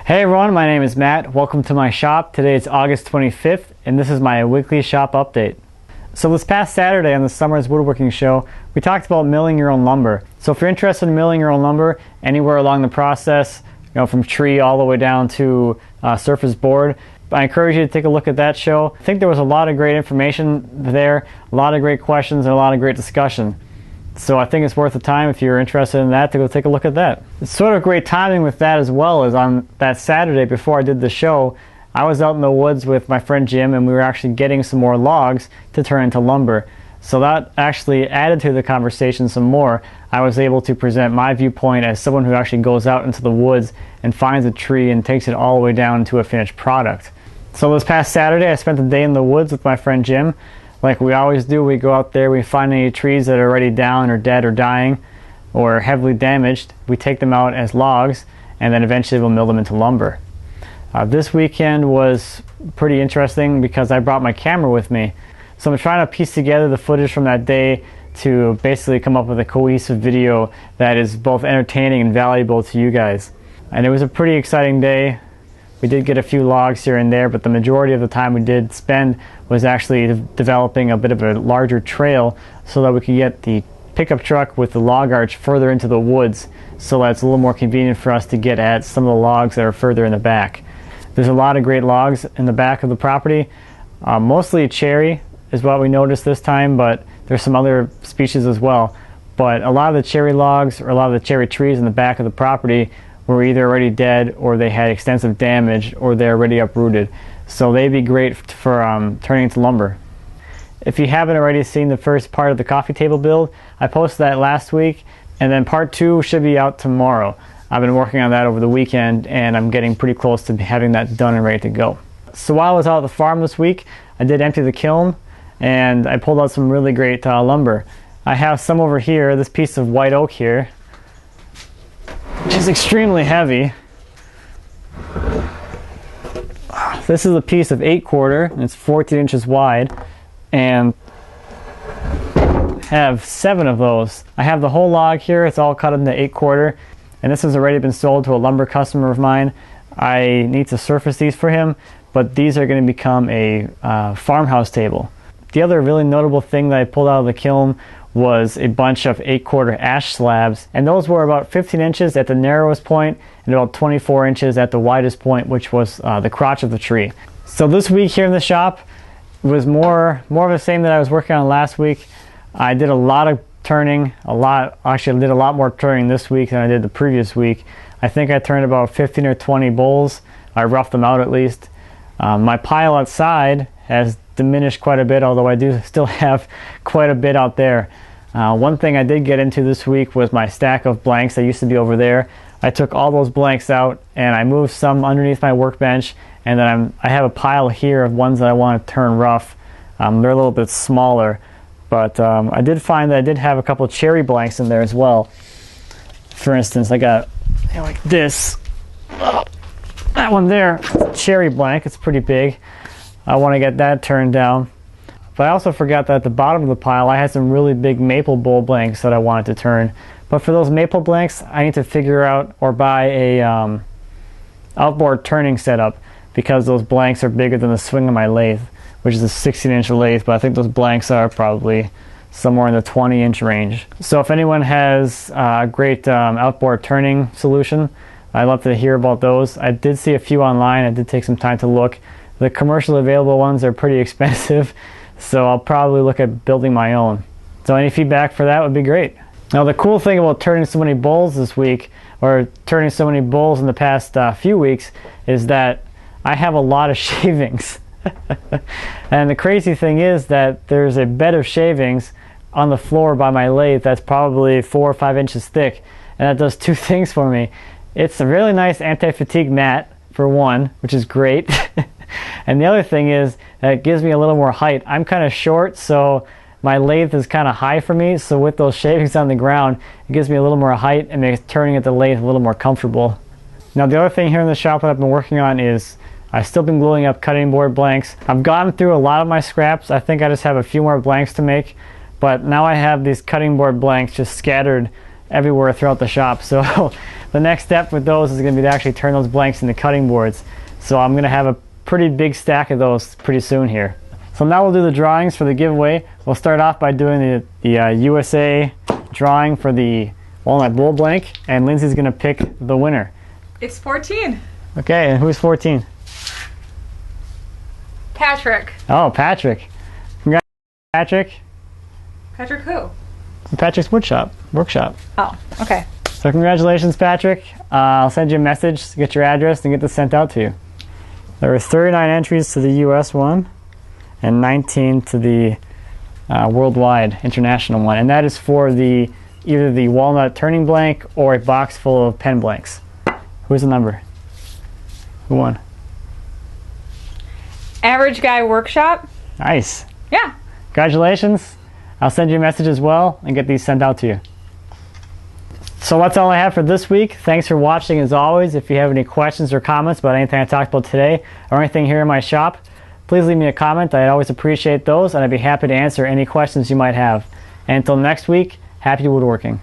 Hey everyone, my name is Matt. Welcome to my shop. Today is August 25th and this is my weekly shop update. So this past Saturday on the Summer's Woodworking Show, we talked about milling your own lumber. So if you're interested in milling your own lumber anywhere along the process, from tree all the way down to surface board, I encourage you to take a look at that show. I think there was a lot of great information there, a lot of great questions, and a lot of great discussion. So I think it's worth the time if you're interested in that to go take a look at that. It's sort of great timing with that as well, as on that Saturday before I did the show, I was out in the woods with my friend Jim and we were actually getting some more logs to turn into lumber. So that actually added to the conversation some more. I was able to present my viewpoint as someone who actually goes out into the woods and finds a tree and takes it all the way down to a finished product. So this past Saturday I spent the day in the woods with my friend Jim. Like we always do, we go out there, we find any trees that are already down or dead or dying or heavily damaged. We take them out as logs and then eventually we'll mill them into lumber. This weekend was pretty interesting because I brought my camera with me. So I'm trying to piece together the footage from that day to basically come up with a cohesive video that is both entertaining and valuable to you guys. And it was a pretty exciting day. We did get a few logs here and there, but the majority of the time we did spend was actually developing a bit of a larger trail so that we could get the pickup truck with the log arch further into the woods so that it's a little more convenient for us to get at some of the logs that are further in the back. There's a lot of great logs in the back of the property. Mostly cherry is what we noticed this time, but there's some other species as well. But a lot of the cherry logs or a lot of the cherry trees in the back of the property were either already dead or they had extensive damage or they're already uprooted. So they'd be great for turning into lumber. If you haven't already seen the first part of the coffee table build, I posted that last week and then part 2 should be out tomorrow. I've been working on that over the weekend and I'm getting pretty close to having that done and ready to go. So while I was out at the farm this week, I did empty the kiln and I pulled out some really great lumber. I have some over here, this piece of white oak here, which is extremely heavy. This is a piece of 8/4 and it's 14 inches wide and I have 7 of those. I have the whole log here, it's all cut into 8/4 and this has already been sold to a lumber customer of mine. I need to surface these for him, but these are going to become a farmhouse table. The other really notable thing that I pulled out of the kiln was a bunch of 8/4 ash slabs, and those were about 15 inches at the narrowest point and about 24 inches at the widest point, which was the crotch of the tree. So this week here in the shop was more of the same that I was working on last week. I did a lot of turning, actually I did a lot more turning this week than I did the previous week. I think I turned about 15 or 20 bowls. I roughed them out at least. My pile outside has diminished quite a bit, although I do still have quite a bit out there. One thing I did get into this week was my stack of blanks that used to be over there. I took all those blanks out and I moved some underneath my workbench, and then I have a pile here of ones that I want to turn rough. They're a little bit smaller, but I did find that I did have a couple of cherry blanks in there as well. For instance, I got like this. That one there, cherry blank, it's pretty big. I want to get that turned down. But I also forgot that at the bottom of the pile I had some really big maple bowl blanks that I wanted to turn. But for those maple blanks, I need to figure out or buy a outboard turning setup, because those blanks are bigger than the swing of my lathe, which is a 16-inch lathe, but I think those blanks are probably somewhere in the 20-inch range. So if anyone has a great outboard turning solution, I'd love to hear about those. I did see a few online. I did take some time to look. The commercially available ones are pretty expensive, so I'll probably look at building my own. So any feedback for that would be great. Now the cool thing about turning so many bowls this week, or turning so many bowls in the past few weeks, is that I have a lot of shavings. And the crazy thing is that there's a bed of shavings on the floor by my lathe that's probably 4 or 5 inches thick, and that does 2 things for me. It's a really nice anti-fatigue mat, for one, which is great. And the other thing is that it gives me a little more height. I'm kind of short, so my lathe is kind of high for me, so with those shavings on the ground, it gives me a little more height and makes turning at the lathe a little more comfortable. Now the other thing here in the shop that I've been working on is I've still been gluing up cutting board blanks. I've gotten through a lot of my scraps. I think I just have a few more blanks to make, but now I have these cutting board blanks just scattered everywhere throughout the shop. So the next step with those is going to be to actually turn those blanks into cutting boards. So I'm going to have a pretty big stack of those pretty soon here. So now we'll do the drawings for the giveaway. We'll start off by doing the USA drawing for the walnut bowl blank, and Lindsay's going to pick the winner. It's 14. Okay, and who's 14? Patrick. Oh, Patrick. Congrats, Patrick. Patrick who? Patrick's workshop. Oh, okay. So congratulations, Patrick. I'll send you a message to get your address and get this sent out to you. There were 39 entries to the US one and 19 to the worldwide international one, and that is for either the walnut turning blank or a box full of pen blanks. Who's the number? Who won? Average Guy Workshop. Nice. Yeah. Congratulations. I'll send you a message as well and get these sent out to you. So that's all I have for this week. Thanks for watching as always. If you have any questions or comments about anything I talked about today or anything here in my shop, please leave me a comment. I'd always appreciate those, and I'd be happy to answer any questions you might have. And until next week, happy woodworking.